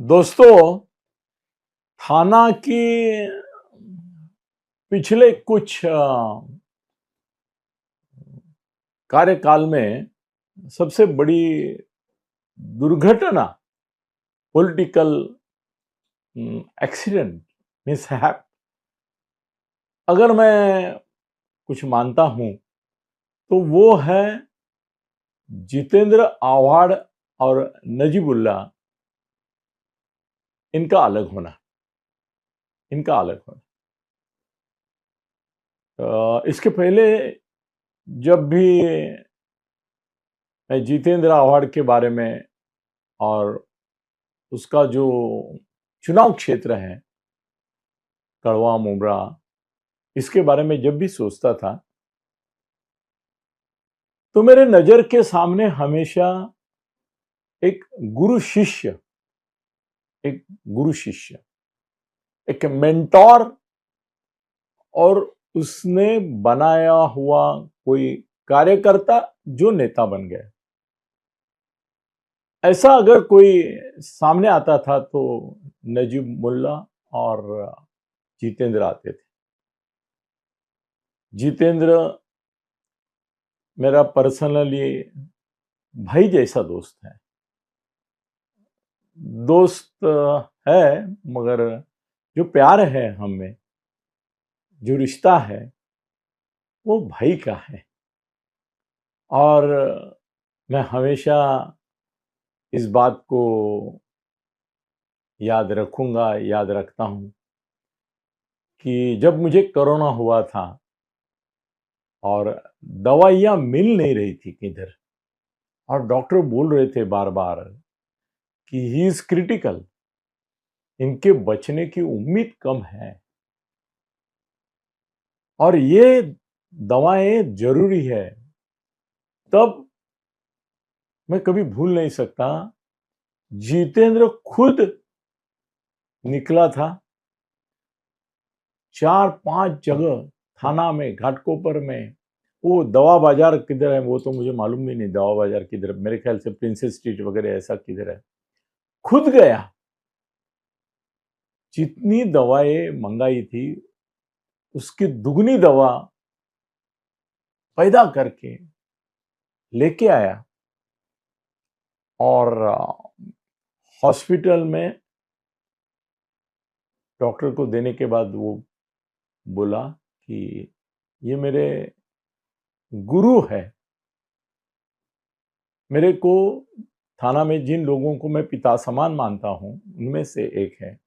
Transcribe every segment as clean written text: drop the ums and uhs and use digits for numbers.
दोस्तों, थाना की पिछले कुछ कार्यकाल में सबसे बड़ी दुर्घटना, पॉलिटिकल एक्सीडेंट, मिसहैप, अगर मैं कुछ मानता हूं तो वो है जितेंद्र आव्हाड और नजीबुल्ला इनका अलग होना। इसके पहले जब भी मैं जितेंद्र आव्हाड के बारे में और उसका जो चुनाव क्षेत्र है कड़वा मुमरा, इसके बारे में जब भी सोचता था तो मेरे नजर के सामने हमेशा एक गुरु शिष्य एक गुरु शिष्य एक मेंटोर और उसने बनाया हुआ कोई कार्यकर्ता जो नेता बन गया, ऐसा अगर कोई सामने आता था तो नजीब मुल्ला और जितेंद्र आते थे। जितेंद्र मेरा पर्सनली भाई जैसा दोस्त है, है, मगर जो प्यार है हम में, जो रिश्ता है वो भाई का है। और मैं हमेशा इस बात को याद रखूंगा, याद रखता हूं कि जब मुझे कोरोना हुआ था और दवाइयां मिल नहीं रही थी किधर, और डॉक्टर बोल रहे थे बार बार कि ही इज क्रिटिकल, इनके बचने की उम्मीद कम है और ये दवाएं जरूरी है, तब मैं कभी भूल नहीं सकता, जितेंद्र खुद निकला था 4-5 जगह, थाना में, घाटकोपर में, वो दवा बाजार किधर है वो तो मुझे मालूम भी नहीं, दवा बाजार किधर, मेरे ख्याल से प्रिंसेस स्ट्रीट वगैरह ऐसा किधर है, खुद गया, जितनी दवाएं मंगाई थी उसकी दुगनी दवा पैदा करके लेके आया और हॉस्पिटल में डॉक्टर को देने के बाद वो बोला कि ये मेरे गुरु है, मेरे को थाना में जिन लोगों को मैं पिता समान मानता हूं उनमें से एक है,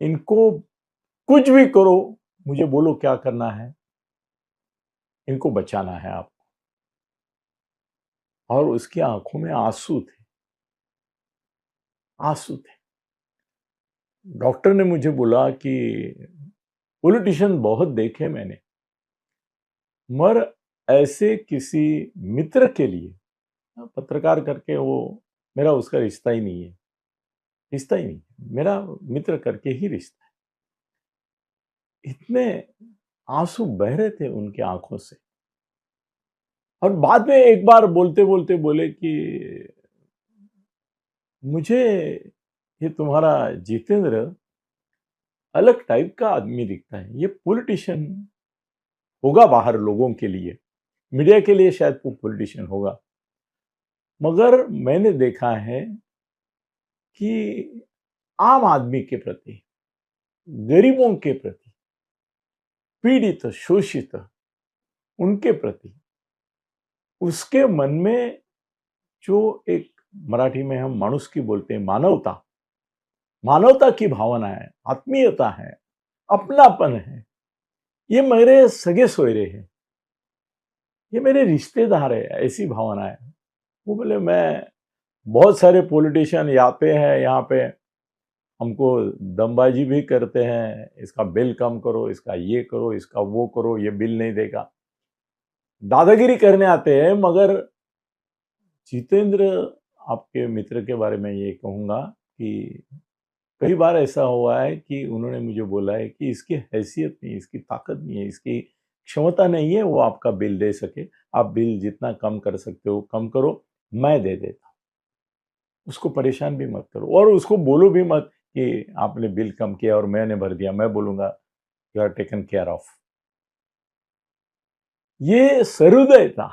इनको कुछ भी करो, मुझे बोलो क्या करना है, इनको बचाना है आपको। और उसकी आंखों में आंसू थे, आंसू थे। डॉक्टर ने मुझे बोला कि पॉलिटिशियन बहुत देखे मैंने, मगर ऐसे किसी मित्र के लिए, पत्रकार करके वो मेरा उसका रिश्ता ही नहीं है, रिश्ता ही नहीं, मेरा मित्र करके ही रिश्ता है। इतने आंसू बह रहे थे उनके आंखों से। और बाद में एक बार बोलते बोलते बोले कि मुझे ये तुम्हारा जितेंद्र अलग टाइप का आदमी दिखता है, ये पॉलिटिशियन होगा बाहर लोगों के लिए, मीडिया के लिए शायद वो पॉलिटिशियन होगा, मगर मैंने देखा है कि आम आदमी के प्रति, गरीबों के प्रति, पीड़ित शोषित उनके प्रति उसके मन में जो एक, मराठी में हम माणुस की बोलते हैं, मानवता, मानवता की भावना है, आत्मीयता है, अपनापन है, ये मेरे सगे सोयरे हैं, ये मेरे रिश्तेदार है, ऐसी भावना है। वो बोले मैं, बहुत सारे पॉलिटिशियन आते हैं यहाँ पे, हमको दमबाजी भी करते हैं, इसका बिल कम करो, इसका ये करो, इसका वो करो, ये बिल नहीं देगा, दादागिरी करने आते हैं, मगर जितेंद्र, आपके मित्र के बारे में ये कहूंगा कि कई बार ऐसा हुआ है कि उन्होंने मुझे बोला है कि इसकी हैसियत नहीं, इसकी ताकत नहीं है, इसकी क्षमता नहीं है वो आपका बिल दे सके, आप बिल जितना कम कर सकते हो कम करो, मैं दे देता हूं। उसको परेशान भी मत करो और उसको बोलो भी मत कि आपने बिल कम किया और मैंने भर दिया, मैं बोलूंगा you are taken care of. ये सहृदयता,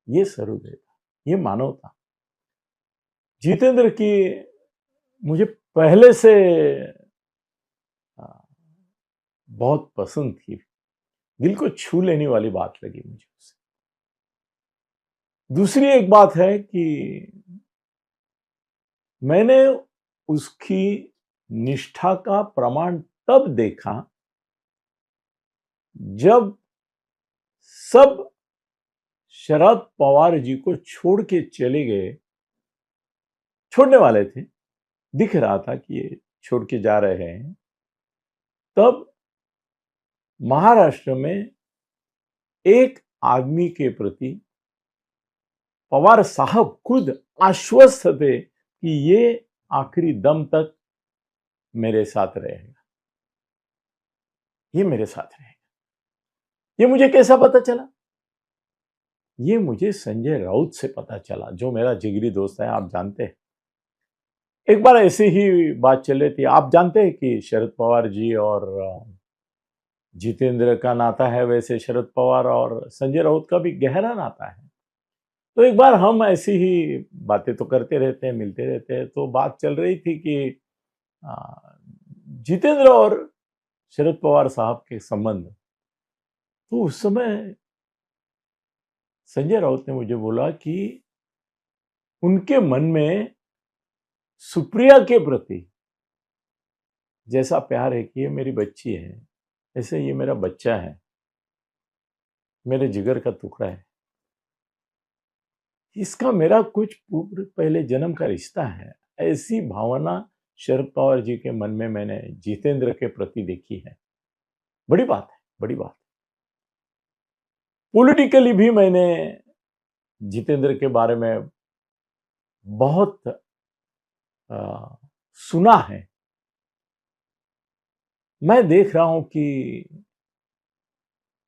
ये सहृदयता, ये मानवता जितेंद्र की मुझे पहले से आ, बहुत पसंद थी, दिल को छू लेने वाली बात लगी मुझे उससे। दूसरी एक बात है कि मैंने उसकी निष्ठा का प्रमाण तब देखा जब सब शरद पवार जी को छोड़ के चले गए, छोड़ने वाले थे, दिख रहा था कि ये छोड़ के जा रहे हैं, तब महाराष्ट्र में एक आदमी के प्रति पवार साहब खुद आश्वस्त थे कि ये आखिरी दम तक मेरे साथ रहेगा, ये मेरे साथ रहेगा। ये मुझे कैसा पता चला? ये मुझे संजय राउत से पता चला, जो मेरा जिगरी दोस्त है, आप जानते हैं। एक बार ऐसे ही बात चल रही थी, आप जानते हैं कि शरद पवार जी और जितेंद्र का नाता है, वैसे शरद पवार और संजय राउत का भी गहरा नाता है। तो एक बार हम ऐसी ही बातें तो करते रहते हैं, मिलते रहते हैं, तो बात चल रही थी कि जितेंद्र और शरद पवार साहब के संबंध। तो उस समय संजय राउत ने मुझे बोला कि उनके मन में सुप्रिया के प्रति जैसा प्यार है कि ये मेरी बच्ची है, ऐसे ये मेरा बच्चा है, मेरे जिगर का टुकड़ा है, इसका मेरा कुछ पहले जन्म का रिश्ता है। ऐसी भावना शरद पवार जी के मन में मैंने जितेंद्र के प्रति देखी है। बड़ी बात है, बड़ी बात। पॉलिटिकली भी मैंने जितेंद्र के बारे में बहुत सुना है। मैं देख रहा हूं कि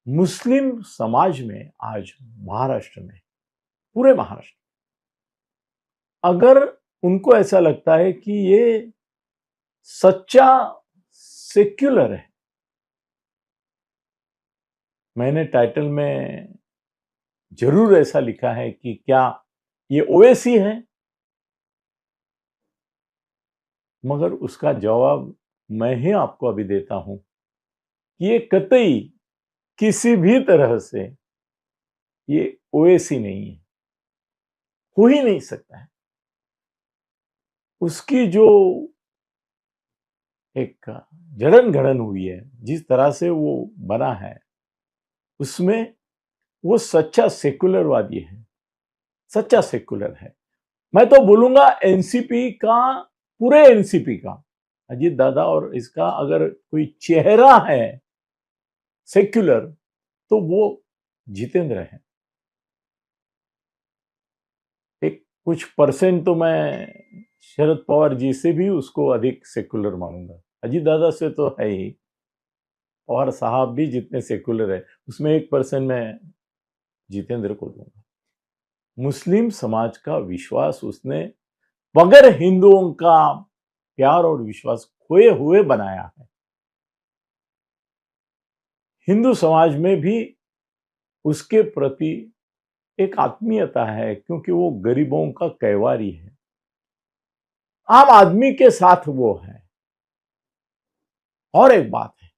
मुस्लिम समाज में आज महाराष्ट्र में, पूरे महाराष्ट्र, अगर उनको ऐसा लगता है कि ये सच्चा सेक्युलर है, मैंने टाइटल में जरूर ऐसा लिखा है कि क्या ये ओवैसी है, मगर उसका जवाब मैं ही आपको अभी देता हूं कि ये कतई किसी भी तरह से ये ओवैसी नहीं है, हो ही नहीं सकता है। उसकी जो एक जड़न घड़न हुई है, जिस तरह से वो बना है, उसमें वो सच्चा सेकुलरवादी है, सच्चा सेकुलर है। मैं तो बोलूंगा एनसीपी का, पूरे एनसीपी का, अजीत दादा और इसका अगर कोई चेहरा है सेक्युलर तो वो जितेंद्र है। एक कुछ परसेंट तो मैं शरद पवार जी से भी उसको अधिक सेक्युलर मानूंगा। अजीत दादा से तो है ही, पवार साहब भी जितने सेक्युलर है उसमें 1% मैं जितेंद्र को दूंगा। मुस्लिम समाज का विश्वास उसने बगैर हिंदुओं का प्यार और विश्वास खोए हुए बनाया है। हिंदू समाज में भी उसके प्रति एक आत्मीयता है, क्योंकि वो गरीबों का कैवारी है, आम आदमी के साथ वो है। और एक बात है,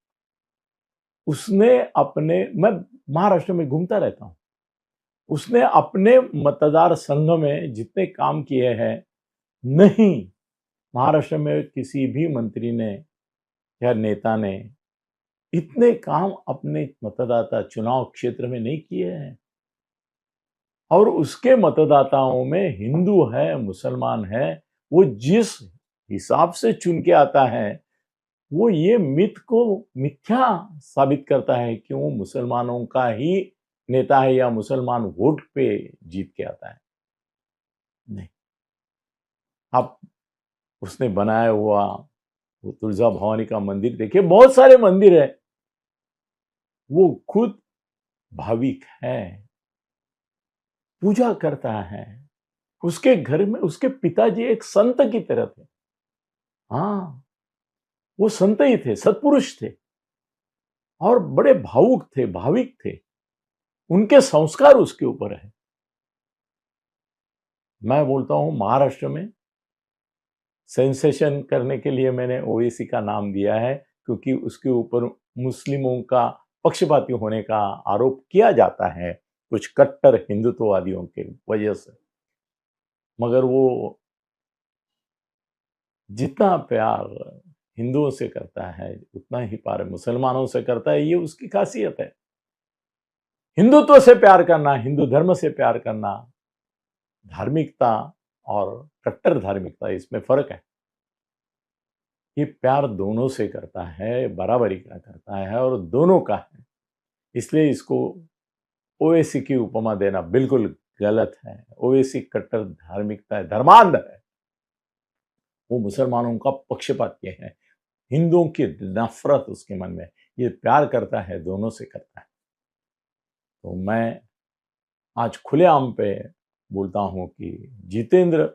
उसने अपने, मैं महाराष्ट्र में घूमता रहता हूं, उसने अपने मतदार संघ में जितने काम किए हैं, नहीं महाराष्ट्र में किसी भी मंत्री ने या नेता ने इतने काम अपने मतदाता चुनाव क्षेत्र में नहीं किए हैं। और उसके मतदाताओं में हिंदू है, मुसलमान है, वो जिस हिसाब से चुन के आता है, वो ये मिथ को मिथ्या साबित करता है कि वो मुसलमानों का ही नेता है या मुसलमान वोट पे जीत के आता है। नहीं, आप उसने बनाया हुआ वो तुलजा भवानी का मंदिर देखिए, बहुत सारे मंदिर है, वो खुद भाविक है, पूजा करता है, उसके घर में उसके पिताजी एक संत की तरह थे। हाँ, वो संत ही थे, सत्पुरुष थे और बड़े भावुक थे, भाविक थे। उनके संस्कार उसके ऊपर है। मैं बोलता हूं महाराष्ट्र में सेंसेशन करने के लिए मैंने ओवैसी का नाम दिया है, क्योंकि उसके ऊपर मुस्लिमों का पक्षपाती होने का आरोप किया जाता है कुछ कट्टर हिंदुत्ववादियों के वजह से। मगर वो जितना प्यार हिंदुओं से करता है उतना ही प्यार मुसलमानों से करता है। ये उसकी खासियत है। हिंदुत्व से प्यार करना, हिंदू धर्म से प्यार करना, धार्मिकता और कट्टर धार्मिकता, इसमें फर्क है। ये प्यार दोनों से करता है, बराबरी का करता है और दोनों का है। इसलिए इसको ओवैसी की उपमा देना बिल्कुल गलत है। ओवैसी कट्टर धार्मिकता है, धर्मांध है। वो मुसलमानों का पक्षपाती है, हिंदुओं की नफरत उसके मन में। ये प्यार करता है, दोनों से करता है। तो मैं आज खुलेआम पे बोलता हूं कि जितेंद्र,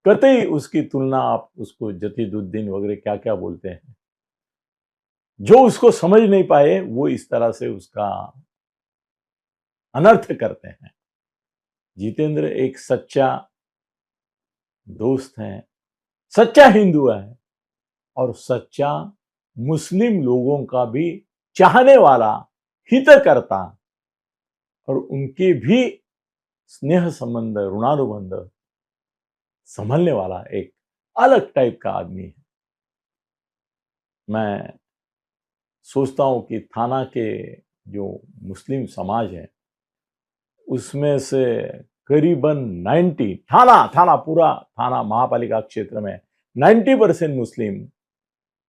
कतई उसकी तुलना आप उसको जतीदुद्दीन वगैरह क्या क्या बोलते हैं, जो उसको समझ नहीं पाए वो इस तरह से उसका अनर्थ करते हैं। जितेंद्र एक सच्चा दोस्त है, सच्चा हिंदू है और सच्चा मुस्लिम लोगों का भी चाहने वाला, हित करता और उनके भी स्नेह संबंध, ऋणानुबंध संभलने वाला एक अलग टाइप का आदमी है। मैं सोचता हूं कि थाना के जो मुस्लिम समाज है उसमें से करीबन 90 पूरा थाना महापालिका क्षेत्र में 90% मुस्लिम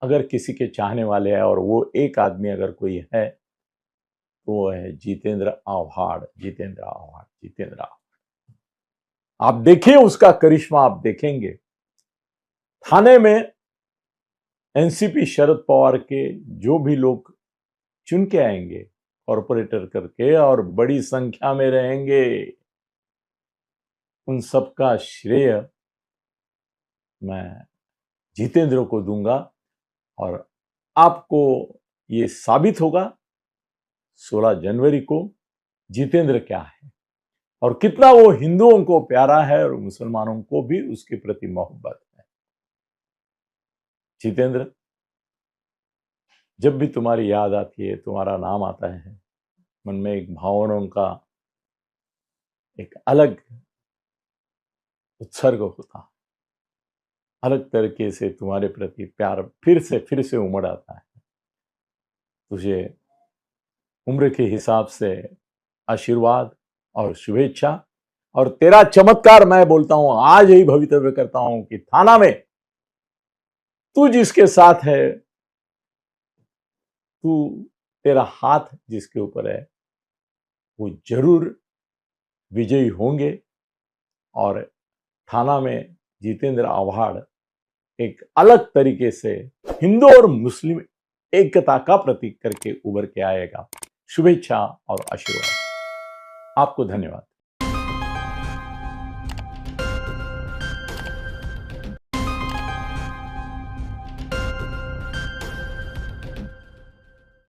अगर किसी के चाहने वाले हैं और वो एक आदमी अगर कोई है तो वो है जितेंद्र आव्हाड। आप देखिए उसका करिश्मा, आप देखेंगे। थाने में एनसीपी शरद पवार के जो भी लोग चुन के आएंगे कॉर्पोरेटर करके और बड़ी संख्या में रहेंगे, उन सबका श्रेय मैं जितेंद्र को दूंगा। और आपको ये साबित होगा 16 जनवरी को जितेंद्र क्या है और कितना वो हिंदुओं को प्यारा है और मुसलमानों को भी उसके प्रति मोहब्बत है। जितेंद्र, जब भी तुम्हारी याद आती है, तुम्हारा नाम आता है, मन में एक भावनाओं का एक अलग उत्सर्ग होता, अलग तरीके से तुम्हारे प्रति प्यार फिर से उमड़ आता है। तुझे उम्र के हिसाब से आशीर्वाद और शुभेच्छा। और तेरा चमत्कार मैं बोलता हूं, आज ही भवितव्य करता हूं कि थाना में तू जिसके साथ है, तेरा हाथ जिसके ऊपर है, वो जरूर विजयी होंगे और थाना में जितेंद्र आव्हाड एक अलग तरीके से हिंदू और मुस्लिम एकता का प्रतीक करके उभर के आएगा। शुभेच्छा और आशीर्वाद। आपको धन्यवाद।